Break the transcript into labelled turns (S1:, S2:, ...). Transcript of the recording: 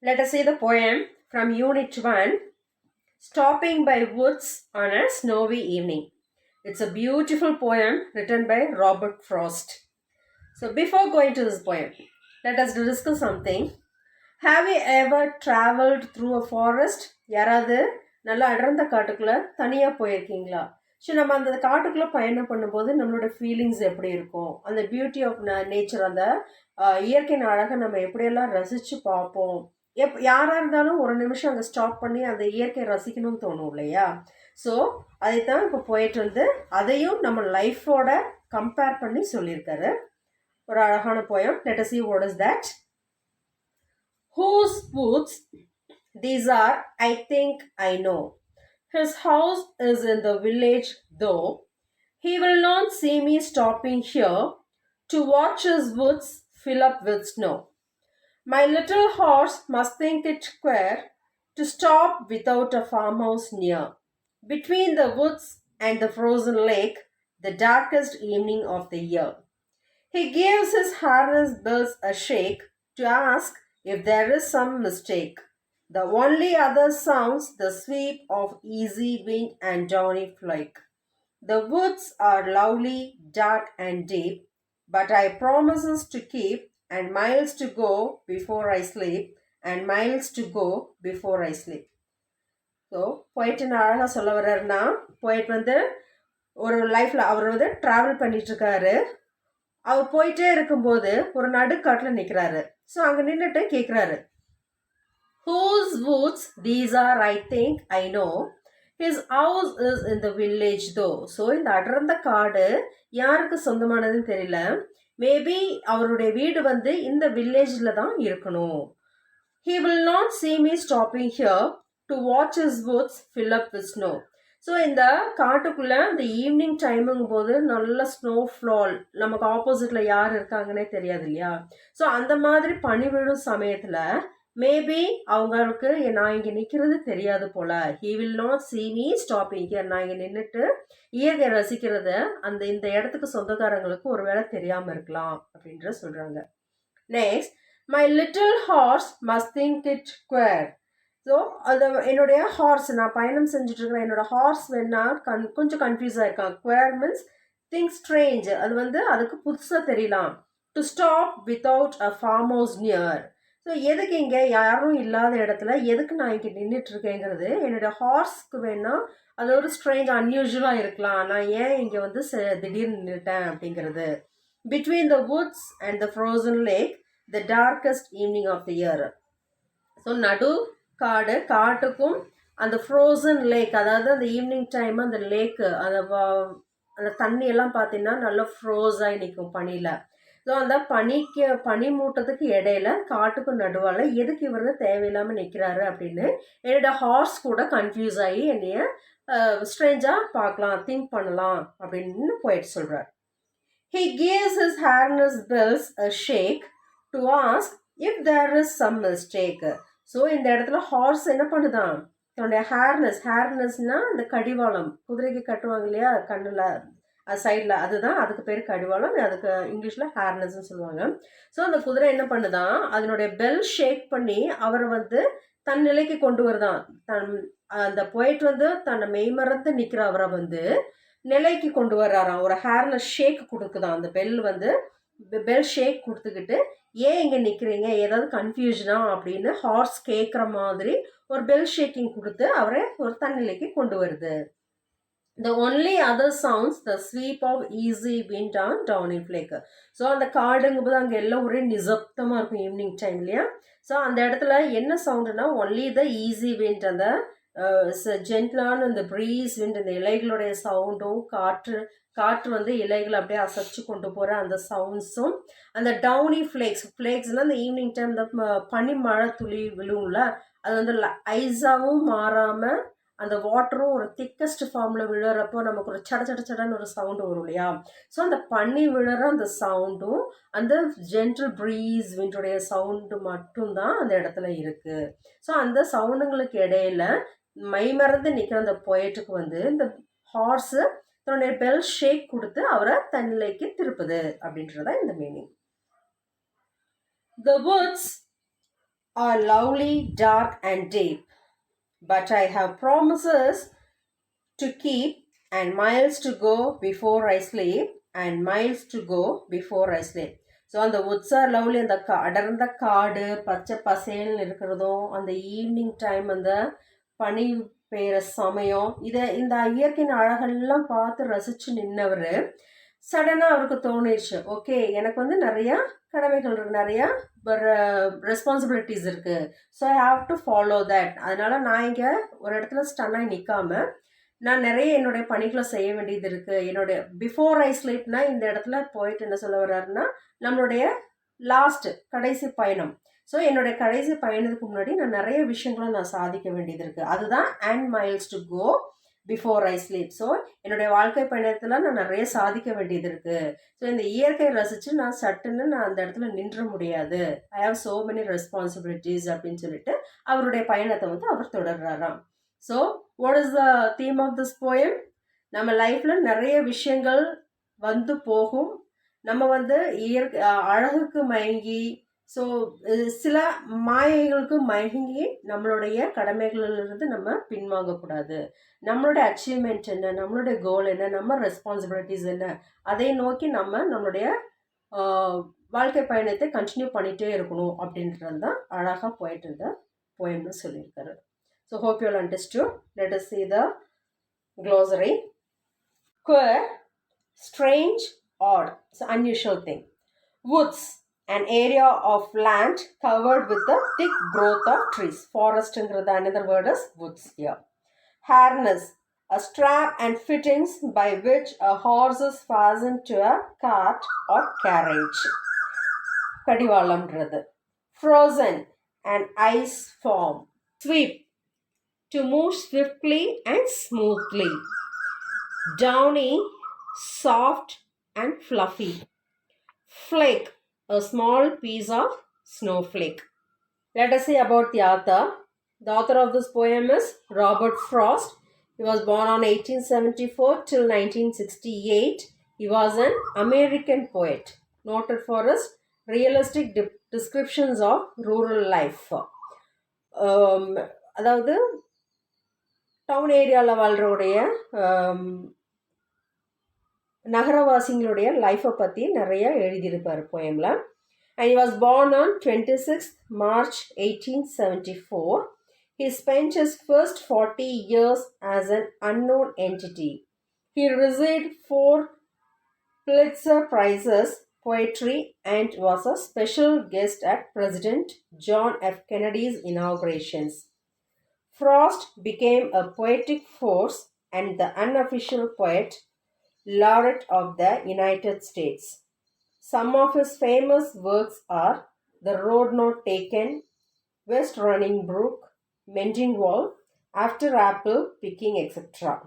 S1: Let us see the poem from Unit 1, Stopping by Woods on a Snowy Evening. It's a beautiful poem written by Robert Frost. So, before going to this poem, let us discuss something. Have you ever traveled through a forest? யாராவது நல்லா அடர்ந்த காட்டுக்குள்ள தனியாக போயிருக்கீங்களா? So நம்ம அந்த காட்டுக்குள்ளே பயணம் பண்ணும்போது நம்மளோட ஃபீலிங்ஸ் எப்படி இருக்கும், அந்த பியூட்டி ஆஃப் நேச்சர், அந்த இயற்கையின் அழகை நம்ம எப்படியெல்லாம் ரசித்து பார்ப்போம். யாராக இருந்தாலும் ஒரு நிமிஷம் அங்கே ஸ்டாப் பண்ணி அந்த இயற்கையை ரசிக்கணும்னு தோணும் இல்லையா? ஸோ அதைத்தான் இப்போ போயிட்டு வந்து அதையும் நம்ம லைஃபோட கம்பேர் பண்ணி சொல்லியிருக்காரு. ஒரு அழகான poem. Let us see what is that. Whose woods these are, I think I know. His house is in the village, though he will not see me stopping here to watch his woods fill up with snow. My little horse must think it queer to stop without a farmhouse near. Between the woods and the frozen lake, the darkest evening of the year. He gives his harness bells a shake to ask if there is some mistake. The only other sounds the sweep of easy wind and downy flake. The woods are lovely, dark and deep, but I promises to keep, and miles to go before I sleep, and miles to go before I sleep. So போயிட்டு அழகாக சொல்ல வர்றாருன்னா, போயிட்டு வந்து ஒரு லைஃப்பில் அவர் வந்து travel பண்ணிகிட்ருக்காரு. அவர் போயிட்டே இருக்கும்போது ஒரு நடுக்காட்டில் நிற்கிறாரு. ஸோ அங்கே நின்றுட்டு கேட்குறாரு, Whose woods these are, I think I know. His house is in the village though. So இந்த அடர்ந்த காடு யாருக்கு சொந்தமானதுன்னு தெரியல. மேபி அவருடைய வீடு வந்து இந்த வில்லேஜில் தான் இருக்கணும். He will not see me stopping here to watch his woods fill up with snow. So இந்த காட்டுக்குள்ளே இந்த ஈவினிங் டைமுங்கும் போது நல்ல ஸ்னோ ஃப்ளால், நமக்கு ஆப்போசிட்டில் யார் இருக்காங்கன்னே தெரியாது இல்லையா? ஸோ அந்த மாதிரி பனி விழும் சமயத்தில் மேபி அவங்களுக்கு நான் இங்கே நிற்கிறது தெரியாது போல். He will not see me stopping here. நான் இங்கே நின்றுட்டு இயற்கை ரசிக்கிறத அந்த இந்த இடத்துக்கு சொந்தக்காரங்களுக்கு ஒரு வேளை தெரியாமல் இருக்கலாம் அப்படின்ற சொல்கிறாங்க. Next, my little horse must think it queer. So அது என்னுடைய ஹார்ஸ், நான் பயணம் செஞ்சுட்ருக்கிறேன், என்னோட ஹார்ஸ் வேணா கொஞ்சம் கன்ஃபியூஸ் ஆகிருக்கான். குவேர் மீன்ஸ் திங்க் ஸ்ட்ரேஞ்ச், அது வந்து அதுக்கு புதுசாக தெரியலாம். To stop without a farmhouse near. So எதுக்கு இங்கே யாரும் இல்லாத இடத்துல எதுக்கு நான் இங்கே நின்றுட்டுருக்கேங்கிறது என்னோடய ஹார்ஸ்க்கு வேணால் அது ஒரு ஸ்ட்ரேஞ்ச் அன்யூஷுவலாக இருக்கலாம். நான் ஏன் இங்கே வந்து திடீர்னு நின்றுட்டேன் அப்படிங்கிறது. Between the woods and the frozen lake, the darkest evening of the year. So காட்டுக்கும் அந்த ஃப்ரோசன் லேக், அதாவது அந்த ஈவினிங் டைம் அந்த லேக்கு அந்த தண்ணியெல்லாம் பார்த்தீங்கன்னா நல்லா ஃப்ரோஸாகி நிற்கும் பனியில். ஸோ அந்த பனி மூட்டத்துக்கு இடையில காட்டுக்கும் நடுவால் எதுக்கு இவர் தேவையில்லாமல் நிற்கிறாரு அப்படின்னு என்னோடய ஹார்ஸ் கூட கன்ஃபியூஸ் ஆகி என்னைய ஸ்ட்ரேஞ்சாக பார்க்கலாம், திங்க் பண்ணலாம் அப்படின்னு போயிட்டு சொல்கிறார். He gives his harness bells a shake to ask if there is some mistake. So இந்த இடத்துல ஹார்ஸ் என்ன பண்ணுதான், தன்னுடைய ஹேர்னஸ்னால் அந்த கடிவாளம், குதிரைக்கு கட்டுவாங்க இல்லையா கண்ணில் சைடில், அதுதான் அதுக்கு பேர் கடிவாளம். அதுக்கு இங்கிலீஷில் ஹேர்னஸ்ன்னு சொல்லுவாங்க. ஸோ அந்த குதிரை என்ன பண்ணுதான், அதனுடைய பெல் ஷேக் பண்ணி அவரை வந்து தன் நிலைக்கு கொண்டு வருதான். அந்த போயிட்டு வந்து தன்னை மெய்மறந்து நிற்கிற அவரை வந்து நிலைக்கு கொண்டு வர்றாராம். ஒரு ஹேர்னஸ் ஷேக் கொடுக்குதான் அந்த பெல் வந்து, பெல் ஷேக் கொடுத்துக்கிட்டு ஏன் இங்கே நிற்கிறீங்க, ஏதாவது கன்ஃபியூஷனா அப்படின்னு ஹார்ஸ் கேட்குற மாதிரி ஒரு பெல் ஷேக்கிங் கொடுத்து அவரை ஒரு தன்னிலைக்கு கொண்டு வருது. The only other sounds the sweep of easy wind on downy flake. So அந்த காடுங்கும்போது அங்கே எல்லாம் ஒரே நிசப்தமாக இருக்கும் ஈவினிங் டைம் இல்லையா? ஸோ அந்த இடத்துல என்ன சவுண்டுனா ஒன்லி த ஈஸி விண்ட், அந்த ஜென்டிலான இந்த ப்ரீஸ் விண்ட், இந்த இலைகளுடைய சவுண்டும் காற்று வந்து இலைகளை அப்படியே அசைச்சு கொண்டு போகிற அந்த சவுண்ட்ஸும், அந்த டவுனி ஃப்ளேக்ஸ்னால் அந்த ஈவினிங் டைம் இந்த பனி மழை துளி விழுவும்ல, அது வந்து ஐஸாகவும் மாறாமல் அந்த வாட்டரும் ஒரு திக்கஸ்ட் ஃபார்மில் விழுறப்போ நமக்கு ஒரு சடன்னு ஒரு சவுண்டு வரும் இல்லையா? ஸோ அந்த பனி விழுற அந்த சவுண்டும் அந்த ஜென்டில் ப்ரீஸ் விண்டுடைய சவுண்டு மட்டும்தான் அந்த இடத்துல இருக்குது. ஸோ அந்த சவுண்டுங்களுக்கு இடையில மைமறந்து நிற்கிற அந்த பொயட்டுக்கு வந்து இந்த ஹார்ஸு தன்னுடைய பெல் ஷேக் கொடுத்து அவரை தன்னிலைக்கு திருப்புது அப்படின்றதான் இந்த meaning. The woods are lovely, dark, and deep. But I have promises to keep and miles to go before I sleep and miles to go before I sleep. So அந்த woods our lovely அந்த அடர்ந்த காடு பச்சை பசேல்னு இருக்கிறதும் அந்த evening time அந்த பனி பெய்கிற சமயம் இந்த இயற்கையின் அழகெல்லாம் பார்த்து ரசித்து நின்னவர் சடனாக அவருக்கு தோணிடுச்சு, ஓகே எனக்கு வந்து நிறையா கடமைகள் இருக்குது, நிறையா ரெஸ்பான்சிபிலிட்டிஸ் இருக்குது, so I have to follow that. அதனால் நான் இங்கே ஒரு இடத்துல ஸ்டன்னாக நிற்காமல் நான் நிறைய என்னுடைய பணிகளை செய்ய வேண்டியது இருக்குது. என்னுடைய பிஃபோர் ஐ ஸ்லீப்னா இந்த இடத்துல போயிட்டு என்ன சொல்ல வர்றாருன்னா நம்மளுடைய கடைசி பயணம். ஸோ என்னுடைய கடைசி பயணத்துக்கு முன்னாடி நான் நிறைய விஷயங்களை நான் சாதிக்க வேண்டியது இருக்குது. அதுதான் and miles to go before I sleep. So என்னுடைய வாழ்க்கை பயணத்தில் நான் நிறைய சாதிக்க வேண்டியது இருக்குது. ஸோ இந்த இயற்கையை ரசித்து நான் சட்டுன்னு நான் அந்த இடத்துல நின்ற முடியாது. I have so many responsibilities அப்படின்னு சொல்லிட்டு அவருடைய பயணத்தை வந்து அவர் தொடர்றாராம். So what is the theme of this poem? நம்ம லைஃப்பில் நிறைய விஷயங்கள் வந்து போகும். நம்ம வந்து அழகுக்கு மயங்கி ஸோ சில மாயைகளுக்கு மயங்கி நம்மளுடைய கடமைகளிலிருந்து நம்ம பின்வாங்கக்கூடாது. நம்மளுடைய அச்சீவ்மெண்ட் என்ன, நம்மளுடைய கோல் என்ன, நம்ம ரெஸ்பான்சிபிலிட்டிஸ் என்ன, அதை நோக்கி நம்மளுடைய வாழ்க்கை பயணத்தை கண்டினியூ பண்ணிகிட்டே இருக்கணும் அப்படின்றது தான் அழகாக போயிட்டு இருந்த போயம்னு சொல்லியிருக்காரு. So hope you all understood. Let us see the glossary. Queer, strange, odd. It's an unusual thing. Woods, an area of land covered with a thick growth of trees. Forest, another word is woods here. Harness, a strap and fittings by which a horse is fastened to a cart or carriage. Kadivalam. Frozen, an ice form. Sweep, to move swiftly and smoothly. Downy, soft and fluffy. Flake, a small piece of snowflake. Let us see about the author. The author of this poem is Robert Frost. He was born on 1874 till 1968. He was an American poet, noted for his realistic descriptions of rural life. அதாவது town ஏரியாவில் வாழ்கிறவுடைய நகரவாசிங்களுடைய லைஃப்பை பற்றி நிறைய எழுதியிருப்பார் போயமில். And he was born on 26th March 1874. He spent his first 40 years as an unknown entity. He received 4 Pulitzer Prizes poetry and was a special guest at President John F. Kennedy's inaugurations. Frost became a poetic force and the unofficial poet laureate of the United States. Some of his famous works are The Road Not Taken, West Running Brook, Mending Wall, After Apple Picking, etc.